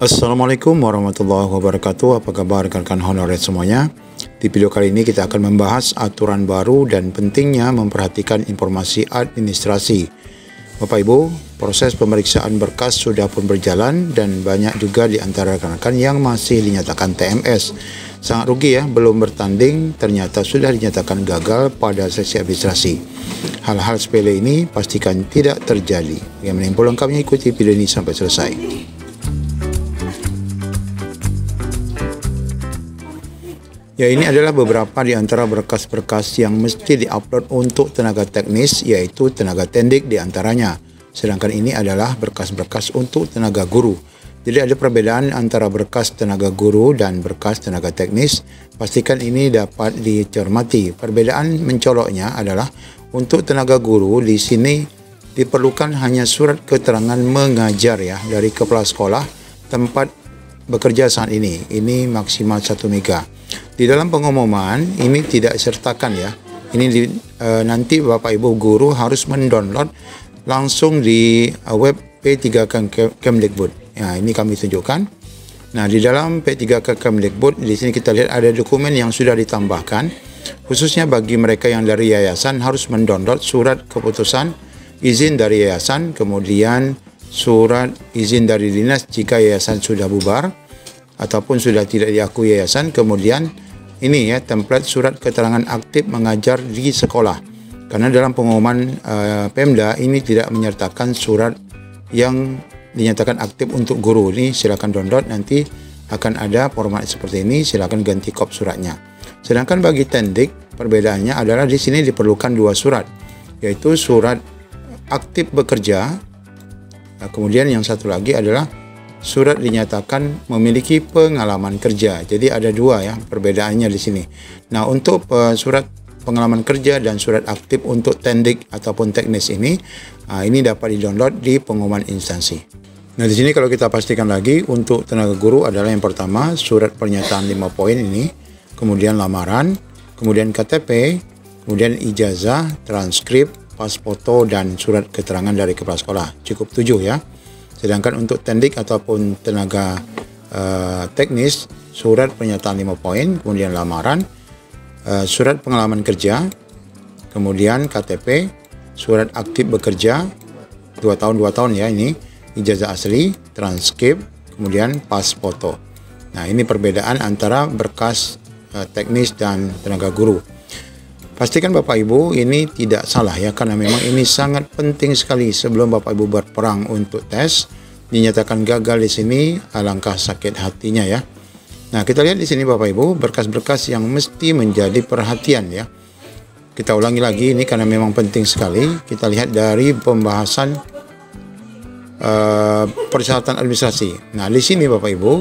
Assalamualaikum warahmatullahi wabarakatuh. Apa kabar rekan-rekan honorer semuanya? Di video kali ini kita akan membahas aturan baru dan pentingnya memperhatikan informasi administrasi. Bapak Ibu, proses pemeriksaan berkas sudah pun berjalan dan banyak juga di antara rekan-rekan yang masih dinyatakan TMS. Sangat rugi ya, belum bertanding ternyata sudah dinyatakan gagal pada sesi administrasi. Hal-hal sepele ini pastikan tidak terjadi. Bagaimana info lengkapnya, ikuti video ini sampai selesai. Ya, ini adalah beberapa di antara berkas-berkas yang mesti diupload untuk tenaga teknis, yaitu tenaga tendik di antaranya. Sedangkan ini adalah berkas-berkas untuk tenaga guru. Jadi ada perbedaan antara berkas tenaga guru dan berkas tenaga teknis. Pastikan ini dapat dicermati. Perbedaan mencoloknya adalah untuk tenaga guru di sini diperlukan hanya surat keterangan mengajar ya dari kepala sekolah tempat bekerja saat ini. Ini maksimal 1 mega. Di dalam pengumuman ini tidak disertakan ya. Ini nanti Bapak Ibu guru harus mendownload langsung di web P3K Kemdikbud. Ya, ini kami tunjukkan. Nah, di dalam P3K Kemdikbud di sini kita lihat ada dokumen yang sudah ditambahkan. Khususnya bagi mereka yang dari yayasan harus mendownload surat keputusan izin dari yayasan, kemudian surat izin dari dinas jika yayasan sudah bubar ataupun sudah tidak diakui yayasan, kemudian ini ya template surat keterangan aktif mengajar di sekolah. Karena dalam pengumuman Pemda ini tidak menyertakan surat yang dinyatakan aktif untuk guru. Ini silakan download, nanti akan ada format seperti ini, silakan ganti kop suratnya. Sedangkan bagi tendik perbedaannya adalah di sini diperlukan 2 surat, yaitu surat aktif bekerja, kemudian yang satu lagi adalah surat dinyatakan memiliki pengalaman kerja. Jadi ada 2 ya perbedaannya di sini. Nah, untuk surat pengalaman kerja dan surat aktif untuk tendik ataupun teknis ini dapat di-download di pengumuman instansi. Nah, di sini kalau kita pastikan lagi untuk tenaga guru adalah yang pertama surat pernyataan 5 poin ini, kemudian lamaran, kemudian KTP, kemudian ijazah, transkrip, pas foto dan surat keterangan dari kepala sekolah. Cukup 7 ya. Sedangkan untuk tendik ataupun tenaga teknis, surat pernyataan 5 poin, kemudian lamaran, surat pengalaman kerja, kemudian KTP, surat aktif bekerja 2 tahun ya ini, ijazah asli, transkrip, kemudian pas foto. Nah, ini perbedaan antara berkas teknis dan tenaga guru. Pastikan Bapak Ibu ini tidak salah ya, karena memang ini sangat penting sekali. Sebelum Bapak Ibu berperang untuk tes, dinyatakan gagal di sini, alangkah sakit hatinya ya. Nah, kita lihat di sini Bapak Ibu, berkas-berkas yang mesti menjadi perhatian ya. Kita ulangi lagi ini karena memang penting sekali. Kita lihat dari pembahasan persyaratan administrasi. Nah, di sini Bapak Ibu,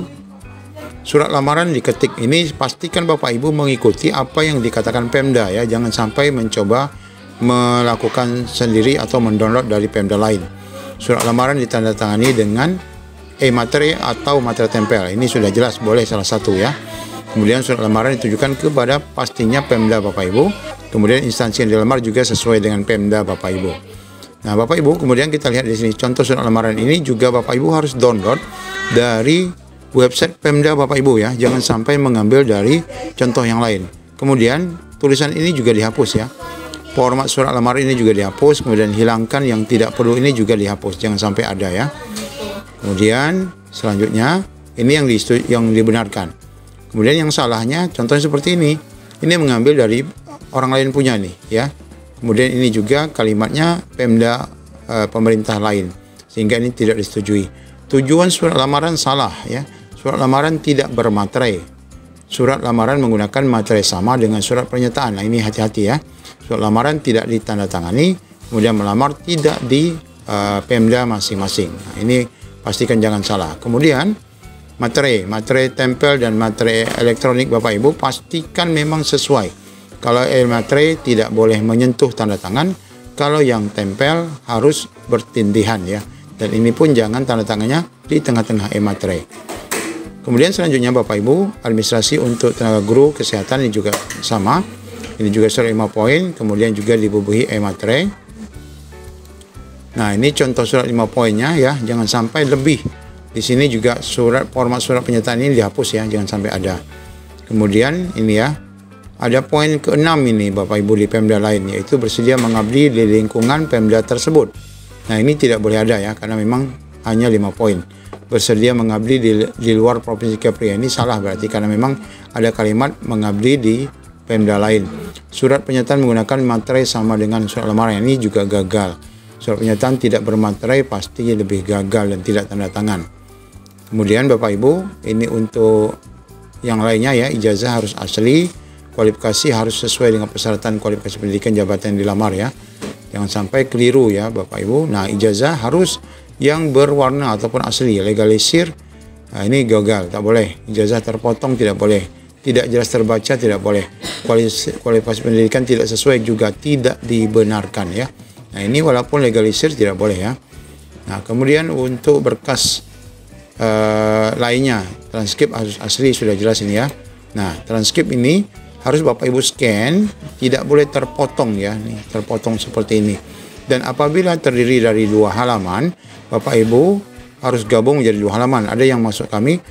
surat lamaran diketik ini, pastikan Bapak Ibu mengikuti apa yang dikatakan Pemda ya. Jangan sampai mencoba melakukan sendiri atau mendownload dari Pemda lain. Surat lamaran ditandatangani dengan e-materai atau materai tempel. Ini sudah jelas boleh salah satu ya. Kemudian surat lamaran ditujukan kepada pastinya Pemda Bapak Ibu. Kemudian instansi yang dilamar juga sesuai dengan Pemda Bapak Ibu. Nah, Bapak Ibu, kemudian kita lihat di sini contoh surat lamaran ini juga Bapak Ibu harus download dari website Pemda Bapak Ibu ya, jangan sampai mengambil dari contoh yang lain. Kemudian tulisan ini juga dihapus ya. Format surat lamaran ini juga dihapus, kemudian hilangkan yang tidak perlu ini juga dihapus, jangan sampai ada ya. Kemudian selanjutnya ini yang dibenarkan. Kemudian yang salahnya contohnya seperti ini. Ini mengambil dari orang lain punya nih ya. Kemudian ini juga kalimatnya Pemda pemerintah lain, sehingga ini tidak disetujui. Tujuan surat lamaran salah ya. Surat lamaran tidak bermaterai. Surat lamaran menggunakan materai sama dengan surat pernyataan. Nah, ini hati-hati ya. Surat lamaran tidak ditandatangani, kemudian melamar tidak di Pemda masing-masing. Nah, ini pastikan jangan salah. Kemudian materai tempel dan materai elektronik Bapak Ibu pastikan memang sesuai. Kalau materai tidak boleh menyentuh tanda tangan, kalau yang tempel harus bertindihan ya. Dan ini pun jangan tanda tangannya di tengah-tengah e-materai. Kemudian selanjutnya Bapak Ibu, administrasi untuk tenaga guru kesehatan ini juga sama. Ini juga surat 5 poin, kemudian juga dibubuhi e-materai. Nah, ini contoh surat 5 poinnya ya, jangan sampai lebih Di sini juga format surat penyertaan ini dihapus ya, jangan sampai ada. Kemudian ini ya, ada poin ke-6 ini Bapak Ibu di Pemda lain, yaitu bersedia mengabdi di lingkungan Pemda tersebut. Nah, ini tidak boleh ada ya, karena memang hanya 5 poin. Bersedia mengabdi di luar Provinsi Kepri. Ini salah berarti, karena memang ada kalimat mengabdi di Pemda lain. Surat penyertaan menggunakan materai sama dengan surat lamaran, ini juga gagal. Surat penyertaan tidak bermaterai pasti lebih gagal dan tidak tanda tangan. Kemudian Bapak Ibu, ini untuk yang lainnya ya, ijazah harus asli, kualifikasi harus sesuai dengan persyaratan kualifikasi pendidikan jabatan yang dilamar ya. Jangan sampai keliru ya Bapak Ibu. Nah, ijazah harus yang berwarna ataupun asli, legalisir. Nah, ini gagal, tak boleh. Ijazah terpotong tidak boleh. Tidak jelas terbaca tidak boleh. Kualifikasi pendidikan tidak sesuai juga tidak dibenarkan ya. Nah, ini walaupun legalisir tidak boleh ya. Nah, kemudian untuk berkas lainnya, transkrip harus asli, sudah jelas ini ya. Nah, transkrip ini harus Bapak Ibu scan, tidak boleh terpotong ya, nih terpotong seperti ini. Dan apabila terdiri dari 2 halaman, Bapak Ibu harus gabung menjadi 2 halaman. Ada yang masuk kami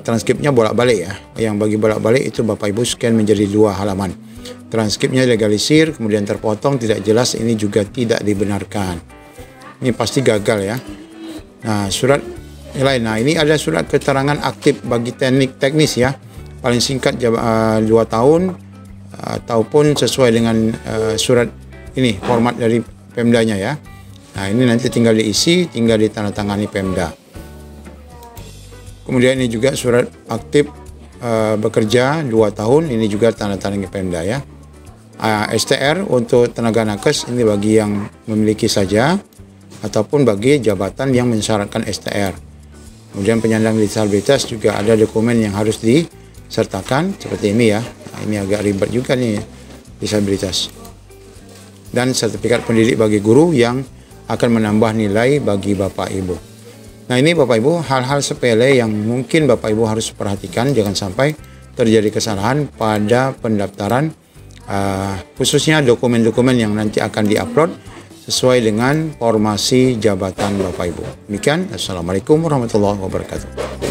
transkripnya bolak-balik ya. Yang bagi bolak-balik itu Bapak Ibu scan menjadi 2 halaman. Transkripnya legalisir, kemudian terpotong, tidak jelas, ini juga tidak dibenarkan. Ini pasti gagal ya. Nah, surat lain. Nah, ini ada surat keterangan aktif bagi teknis ya. Paling singkat 2 tahun ataupun sesuai dengan surat ini, format dari Pemdanya ya. Nah, ini nanti tinggal diisi, tinggal ditandatangani Pemda. Kemudian ini juga surat aktif bekerja 2 tahun, ini juga tandatangani Pemda ya. STR untuk tenaga nakes ini bagi yang memiliki saja ataupun bagi jabatan yang mensyaratkan STR. Kemudian penyandang disabilitas juga ada dokumen yang harus disertakan seperti ini ya. Nah, ini agak ribet juga nih disabilitas. Dan sertifikat pendidik bagi guru yang akan menambah nilai bagi Bapak Ibu. Nah, ini Bapak Ibu hal-hal sepele yang mungkin Bapak Ibu harus perhatikan, jangan sampai terjadi kesalahan pada pendaftaran, khususnya dokumen-dokumen yang nanti akan diupload sesuai dengan formasi jabatan Bapak Ibu. Demikian, Assalamualaikum warahmatullahi wabarakatuh.